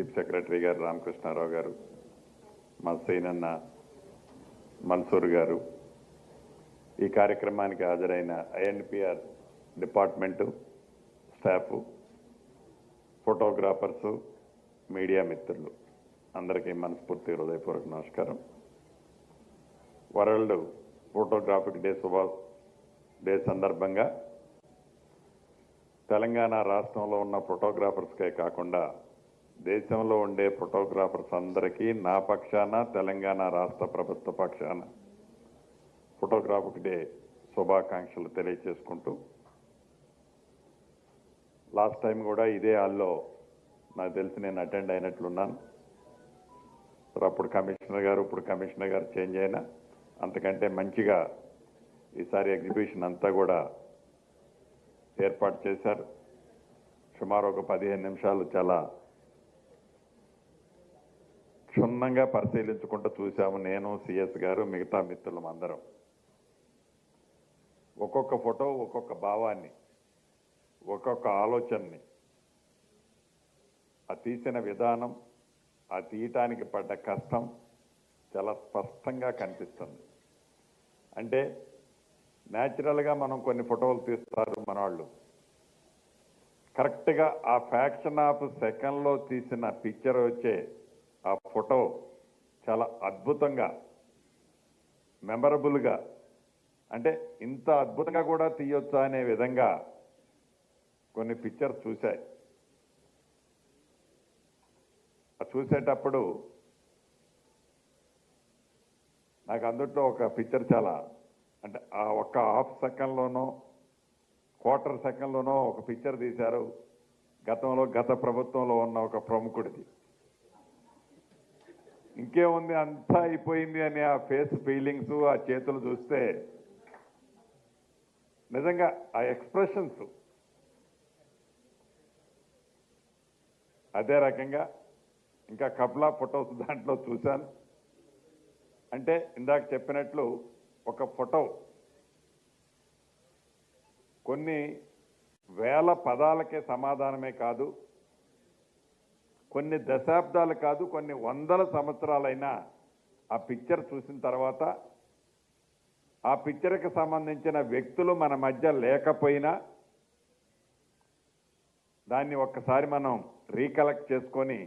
Chief secretary గారు రామకృష్ణారావు గారు, మా సైనన్న మన్సూర్ గారు, ఈ కార్యక్రమానికి హాజరైన INPR department staff, photographers, media మిత్రులు అందరికీ మనస్ఫూర్తి హృదయపూర్వక నమస్కారం. వరల్డ్ ఫోటోగ్రాఫిక్ డే సందర్భంగా తెలంగాణ రాష్ట్రంలో ఉన్న ఫోటోగ్రాఫర్స్కే కాకుండా దేశంలో ఉండే ఫోటోగ్రాఫర్స్ అందరికీ నా పక్షాన, తెలంగాణ రాష్ట్ర ప్రభుత్వ పక్షాన ఫోటోగ్రాఫిక్ డే శుభాకాంక్షలు తెలియచేసుకుంటూ, లాస్ట్ టైం కూడా ఇదే హాల్లో నాకు తెలిసి నేను అటెండ్ అయినట్లున్నాను. అప్పుడు కమిషనర్ గారు, ఇప్పుడు కమిషనర్ గారు చేంజ్ అయినా అంతకంటే మంచిగా ఈసారి ఎగ్జిబిషన్ అంతా కూడా ఏర్పాటు చేశారు. సుమారు ఒక 15 నిమిషాలు చాలా క్షుణ్ణంగా పరిశీలించుకుంటూ చూశాము. నేను, సిఎస్ గారు, మిగతా మిత్రులం అందరం. ఒక్కొక్క ఫోటో ఒక్కొక్క భావాన్ని, ఒక్కొక్క ఆలోచనని, ఆ తీసిన విధానం, ఆ తీయటానికి పడ్డ కష్టం చాలా స్పష్టంగా కనిపిస్తుంది. అంటే న్యాచురల్గా మనం కొన్ని ఫోటోలు తీస్తారు మన వాళ్ళు, కరెక్ట్గా ఆ ఫ్యాక్షన్ ఆఫ్ సెకండ్లో తీసిన పిక్చర్ వచ్చే ఆ ఫోటో చాలా అద్భుతంగా, మెమరబుల్గా, అంటే ఇంత అద్భుతంగా కూడా తీయొచ్చా అనే విధంగా కొన్ని పిక్చర్స్ చూశాయి. చూసేటప్పుడు నాకు అందుట్లో ఒక పిక్చర్ చాలా, అంటే ఆ ఒక్క హాఫ్ సెకండ్లోనో క్వార్టర్ సెకండ్లోనో ఒక పిక్చర్ తీశారు. గత ప్రభుత్వంలో ఉన్న ఒక ప్రముఖుడిది. ఇంకేముంది, అంతా అయిపోయింది అని ఆ ఫేస్ ఫీలింగ్స్, ఆ చేతులు చూస్తే నిజంగా ఆ ఎక్స్ప్రెషన్స్ అదే రకంగా ఇంకా కపుల్ ఆఫ్ ఫొటోస్ దాంట్లో చూశాను. అంటే ఇందాక చెప్పినట్లు ఒక ఫోటో కొన్ని వేల పదాలకే సమాధానమే కాదు, కొన్ని దశాబ్దాలు కాదు, కొన్ని వందల సంవత్సరాలైనా ఆ పిక్చర్ చూసిన తర్వాత ఆ పిక్చర్కి సంబంధించిన వ్యక్తులు మన మధ్య లేకపోయినా దాన్ని ఒక్కసారి మనం రీకలెక్ట్ చేసుకొని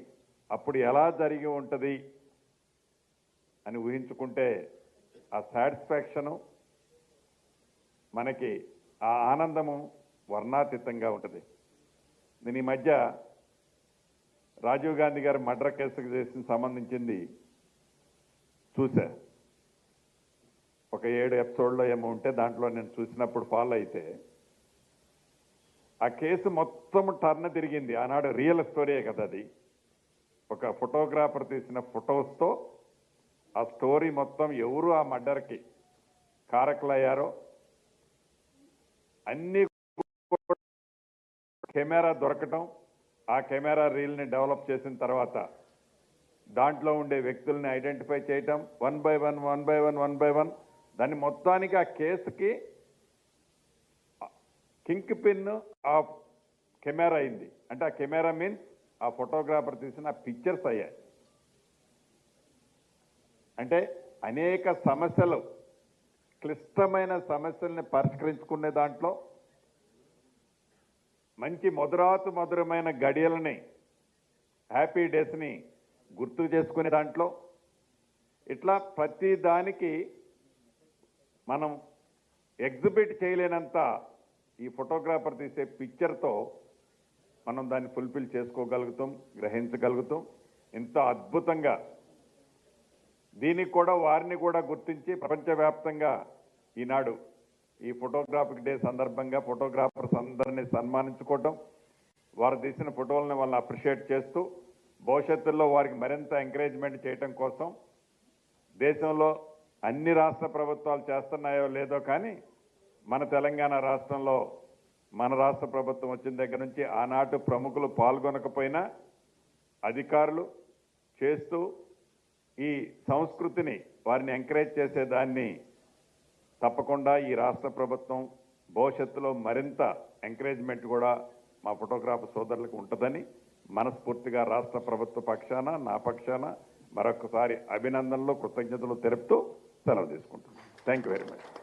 అప్పుడు ఎలా జరిగి ఉంటుంది అని ఊహించుకుంటే ఆ సాటిస్ఫాక్షను, మనకి ఆ ఆనందము వర్ణాతీతంగా ఉంటుంది. నేను ఈ మధ్య రాజీవ్ గాంధీ గారి మర్డర్ కేసుకు సంబంధించింది చూసా. ఒక 7 ఎపిసోడ్లో ఏమో ఉంటే దాంట్లో నేను చూసినప్పుడు ఫాలో అయితే ఆ కేసు మొత్తం టర్న్ తిరిగింది. ఆనాడు రియల్ స్టోరీయే కదా అది. ఒక ఫోటోగ్రాఫర్ తీసిన ఫొటోస్తో ఆ స్టోరీ మొత్తం ఎవరు ఆ మర్డర్కి కారకులయ్యారో అన్ని కెమెరా దొరకటం, ఆ కెమెరా రీల్ని డెవలప్ చేసిన తర్వాత దాంట్లో ఉండే వ్యక్తుల్ని ఐడెంటిఫై చేయటం, వన్ బై వన్ దాన్ని మొత్తానికి ఆ కేసుకి కింగ్ పిన్ ఆ కెమెరా అయింది. అంటే ఆ కెమెరా మీన్స్ ఆ ఫోటోగ్రాఫర్ తీసిన పిక్చర్స్ అయ్యాయి. అంటే అనేక సమస్యలు, క్లిష్టమైన సమస్యల్ని పరిష్కరించుకునే దాంట్లో, మంచి మధురమైన గడియలని, హ్యాపీ డేస్ని గుర్తు చేసుకునే దాంట్లో, ఇట్లా ప్రతి దానికి మనం ఎగ్జిబిట్ చేయలేనంత ఈ ఫోటోగ్రాఫర్ తీసే పిక్చర్తో మనం దాన్ని ఫుల్ఫిల్ చేసుకోగలుగుతాం, గ్రహించగలుగుతాం. ఇంత అద్భుతంగా దీనికి కూడా వారిని కూడా గుర్తించి ప్రపంచవ్యాప్తంగా ఈనాడు ఈ ఫోటోగ్రాఫిక్ డే సందర్భంగా ఫోటోగ్రాఫర్స్ అందరినీ సన్మానించుకోవటం, వారు తీసిన ఫోటోలను వాళ్ళని అప్రిషియేట్ చేస్తూ భవిష్యత్తులో వారికి మరింత ఎంకరేజ్మెంట్ చేయటం కోసం దేశంలో అన్ని రాష్ట్ర ప్రభుత్వాలు చేస్తున్నాయో లేదో కానీ మన తెలంగాణ రాష్ట్రంలో మన రాష్ట్ర ప్రభుత్వం వచ్చిన దగ్గర నుంచి ఆనాటి ప్రముఖులు పాల్గొనకపోయినా అధికారులు చేస్తూ ఈ సంస్కృతిని వారిని ఎంకరేజ్ చేసేదాన్ని తప్పకుండా ఈ రాష్ట్ర ప్రభుత్వం భవిష్యత్తులో మరింత ఎంకరేజ్మెంట్ కూడా మా ఫోటోగ్రాఫర్ సోదరులకు ఉంటుందని మనస్ఫూర్తిగా రాష్ట్ర ప్రభుత్వ పక్షాన నా పక్షాన మరొకసారి అభినందనలు కృతజ్ఞతలు తెలుపుతూ సెలవు తీసుకుంటున్నాను. Thank you very much.